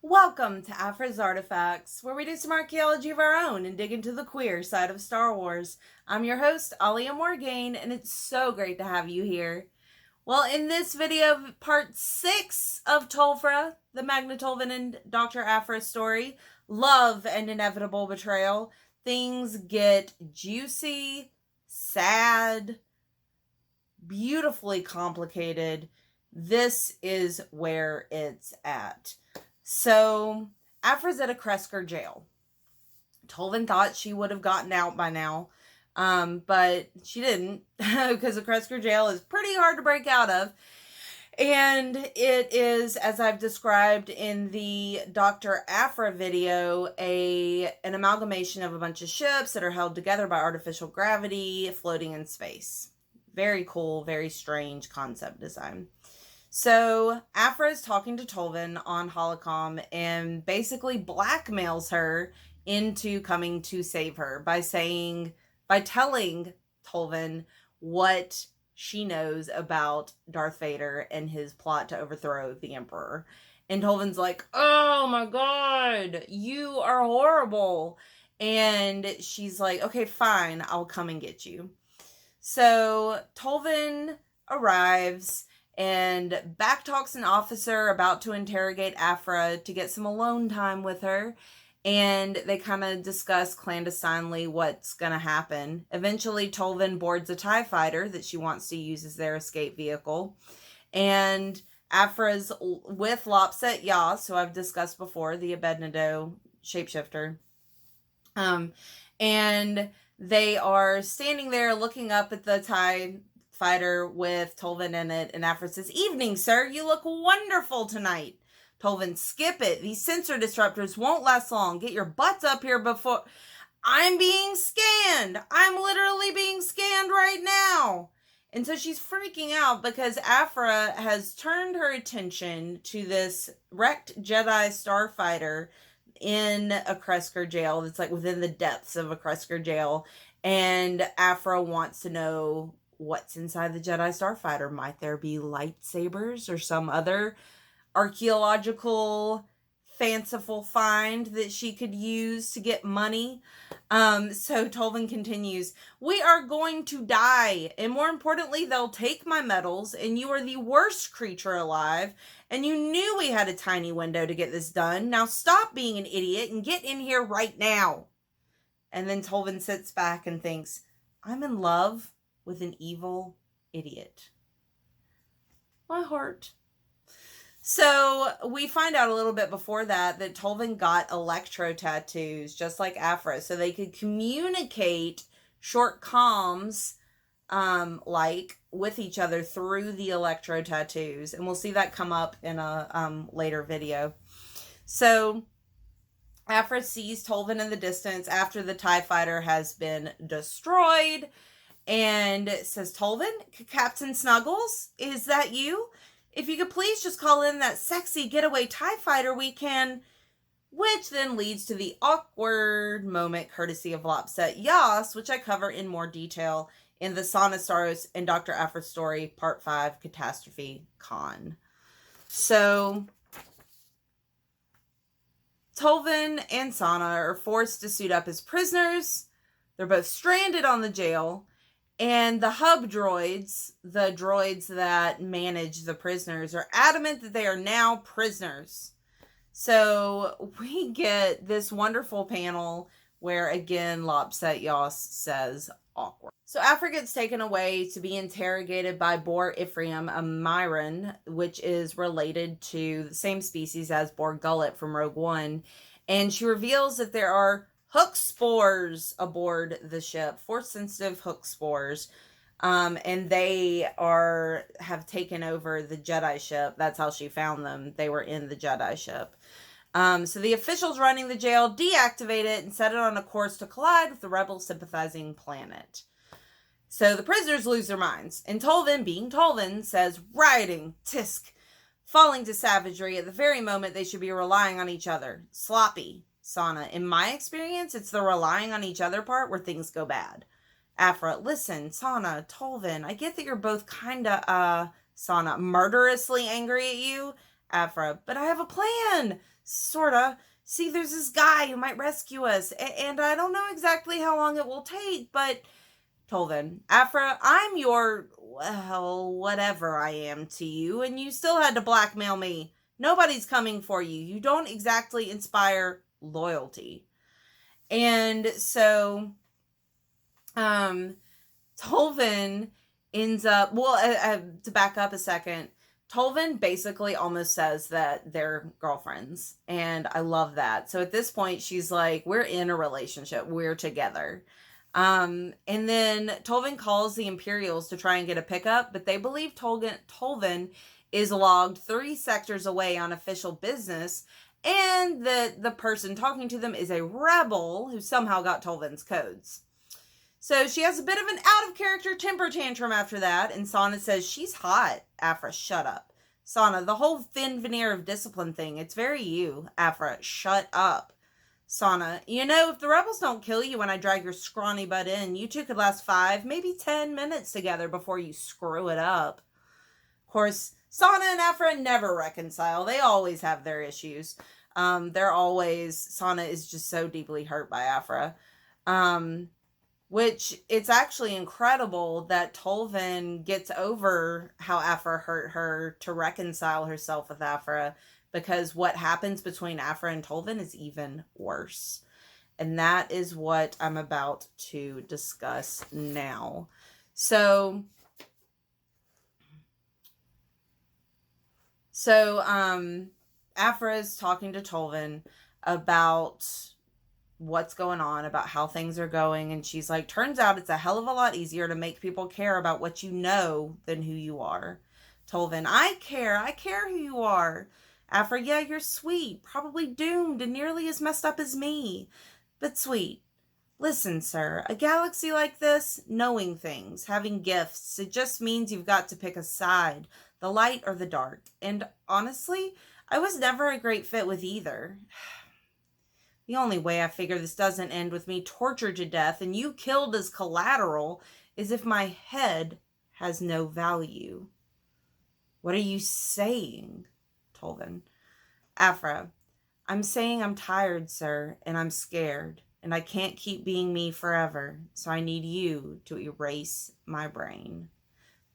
Welcome to Aphra's Artifacts, where we do some archaeology of our own and dig into the queer side of Star Wars. I'm your host, Alia Morgaine, and it's so great to have you here. Well, in this video, part 6 of Tolphra, the Magna Tolvan and Dr. Aphra story, Love and Inevitable Betrayal, things get juicy, sad, beautifully complicated. This is where it's at. So, Aphra's at a Kresker jail. Tolvan thought she would have gotten out by now, but she didn't, because the Kresker jail is pretty hard to break out of. And it is, as I've described in the Dr. Aphra video, an amalgamation of a bunch of ships that are held together by artificial gravity floating in space. Very cool, very strange concept design. So, Aphra is talking to Tolvan on Holocom and basically blackmails her into coming to save her by telling Tolvan what she knows about Darth Vader and his plot to overthrow the Emperor. And Tolvan's like, "Oh my god, you are horrible." And she's like, "Okay, fine, I'll come and get you." So, Tolvan arrives and backtalks an officer about to interrogate Aphra to get some alone time with her. And they kind of discuss clandestinely what's going to happen. Eventually, Tolvan boards a TIE fighter that she wants to use as their escape vehicle. And Aphra's with Lopset Yas, who I've discussed before, the Abednego shapeshifter. And they are standing there looking up at the TIE fighter with Tolvan in it, and Aphra says, "Evening, sir. You look wonderful tonight." Tolvan, "Skip it. These sensor disruptors won't last long. Get your butts up here before..." "I'm being scanned. I'm literally being scanned right now." And so she's freaking out because Aphra has turned her attention to this wrecked Jedi starfighter in a Kresker jail that's like within the depths of a Kresker jail. And Aphra wants to know what's inside the Jedi starfighter. Might there be lightsabers or some other archaeological fanciful find that she could use to get money? So Tolvan continues, "We are going to die, and more importantly, they'll take my medals, and you are the worst creature alive, and you knew we had a tiny window to get this done. Now stop being an idiot and get in here right now." And then Tolvan sits back and thinks, "I'm in love with an evil idiot." My heart. So we find out a little bit before that Tolvan got electro tattoos just like Aphra, so they could communicate short comms like with each other through the electro tattoos, and we'll see that come up in a later video. So Aphra sees Tolvan in the distance after the TIE fighter has been destroyed and says, "Tolvan, Captain Snuggles, is that you? If you could please just call in that sexy getaway TIE fighter, we can..." Which then leads to the awkward moment courtesy of Lopset Yas, which I cover in more detail in the Sana and Dr. Aphra story, Part 5, Catastrophe Con. So Tolvan and Sana are forced to suit up as prisoners. They're both stranded on the jail. And the hub droids, the droids that manage the prisoners, are adamant that they are now prisoners. So we get this wonderful panel where, again, Lopset Yas says, "Awkward." So Aphra gets taken away to be interrogated by Bor Ephraim, a Myron, which is related to the same species as Bor Gullet from Rogue One. And she reveals that there are hook spores aboard the ship, force-sensitive hook spores, and they have taken over the Jedi ship. That's how she found them. They were in the Jedi ship. So the officials running the jail deactivate it and set it on a course to collide with the rebel-sympathizing planet. So the prisoners lose their minds, and Tolvan, being Tolvan, says, "Rioting, tisk, falling to savagery at the very moment they should be relying on each other. Sloppy, Sana. In my experience, it's the relying on each other part where things go bad." Aphra, "Listen, Sana, Tolvan, I get that you're both kinda, Sana, murderously angry at you. Aphra. But I have a plan. Sorta. See, there's this guy who might rescue us, and I don't know exactly how long it will take, but... Tolvan, Aphra, I'm your, well, whatever I am to you, and you still had to blackmail me. Nobody's coming for you. You don't exactly inspire loyalty. And so, Tolvan ends up, to back up a second, Tolvan basically almost says that they're girlfriends, and I love that. So at this point, she's like, we're in a relationship. We're together. And then Tolvan calls the Imperials to try and get a pickup, but they believe Tolvan is logged 3 sectors away on official business, and that the person talking to them is a rebel who somehow got Tolvan's codes. So she has a bit of an out-of-character temper tantrum after that, and Sana says, she's hot. Aphra, shut up. Sana, the whole thin veneer of discipline thing, it's very you. Aphra, shut up. Sana, you know, if the rebels don't kill you when I drag your scrawny butt in, you two could last 5, maybe 10 minutes together before you screw it up. Of course, Sana and Aphra never reconcile. They always have their issues. Sana is just so deeply hurt by Aphra. Which, it's actually incredible that Tolvan gets over how Aphra hurt her to reconcile herself with Aphra, because what happens between Aphra and Tolvan is even worse. And that is what I'm about to discuss now. So Aphra is talking to Tolvan about what's going on, about how things are going, and she's like, turns out it's a hell of a lot easier to make people care about what you know than who you are. Tolvan, I care who you are. Aphra, yeah, you're sweet, probably doomed and nearly as messed up as me, but sweet. Listen, sir, a galaxy like this, knowing things, having gifts, it just means you've got to pick a side, the light or the dark, and honestly, I was never a great fit with either. The only way I figure this doesn't end with me tortured to death and you killed as collateral is if my head has no value. What are you saying, Tolvan? Aphra, I'm saying I'm tired, sir, and I'm scared, and I can't keep being me forever, so I need you to erase my brain.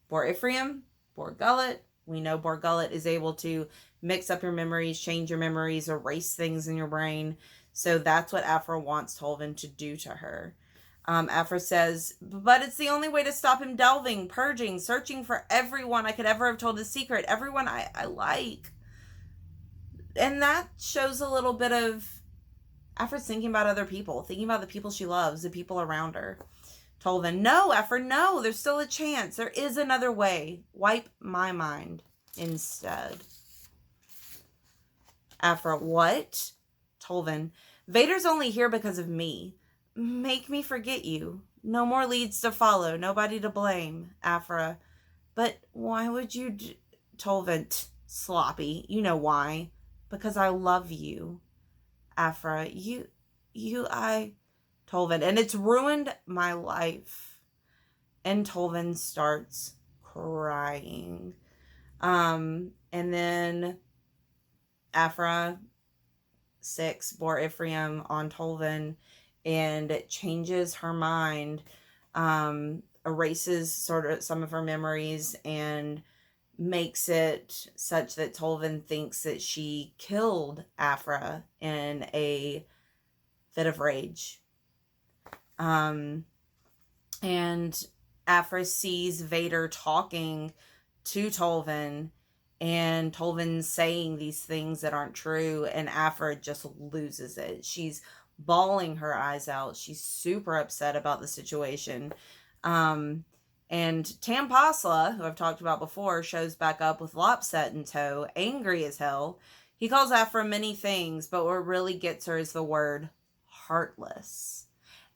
Bor Ephraim, Bor Gullet. We know Bor Gullet is able to mix up your memories, change your memories, erase things in your brain. So that's what Aphra wants Tolvan to do to her. Aphra says, but it's the only way to stop him delving, purging, searching for everyone I could ever have told his secret, everyone I like. And that shows a little bit of Aphra's thinking about other people, thinking about the people she loves, the people around her. Tolvan, no, Aphra, no, there's still a chance. There is another way. Wipe my mind instead. Aphra, what? Tolvan, Vader's only here because of me. Make me forget you. No more leads to follow. Nobody to blame. Aphra, but why would you Tolvan, sloppy. You know why. Because I love you. Aphra, Tolvan, and it's ruined my life. And Tolvan starts crying. And then Aphra 6, Bor Ephraim on Tolvan, and changes her mind, erases sort of some of her memories, and makes it such that Tolvan thinks that she killed Aphra in a fit of rage. And Aphra sees Vader talking to Tolvan, and Tolvan saying these things that aren't true, and Aphra just loses it. She's bawling her eyes out. She's super upset about the situation. And Tam Pasla, who I've talked about before, shows back up with Lopset in tow, angry as hell. He calls Aphra many things, but what really gets her is the word heartless.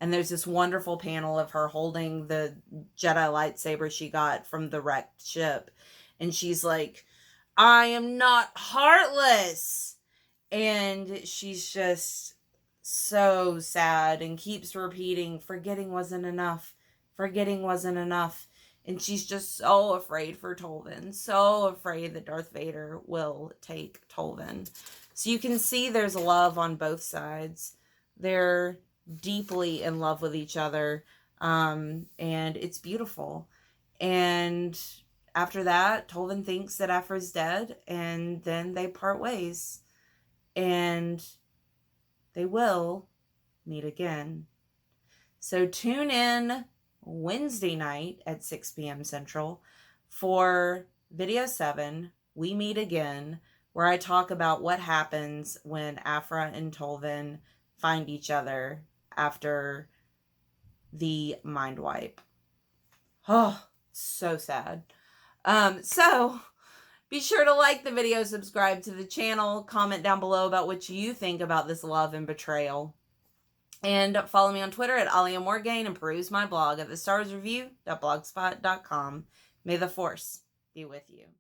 And there's this wonderful panel of her holding the Jedi lightsaber she got from the wrecked ship. And she's like, I am not heartless. And she's just so sad and keeps repeating, forgetting wasn't enough. Forgetting wasn't enough. And she's just so afraid for Tolvan. So afraid that Darth Vader will take Tolvan. So you can see there's love on both sides. They're deeply in love with each other. And it's beautiful. And after that, Tolvan thinks that Aphra's dead. And then they part ways. And they will meet again. So tune in Wednesday night at 6 p.m. Central for video 7, We Meet Again, where I talk about what happens when Aphra and Tolvan find each other after the mind wipe. Oh, so sad. So be sure to like the video, subscribe to the channel, comment down below about what you think about this love and betrayal. And follow me on Twitter at Alia Morgaine and peruse my blog at thestarsreview.blogspot.com. May the Force be with you.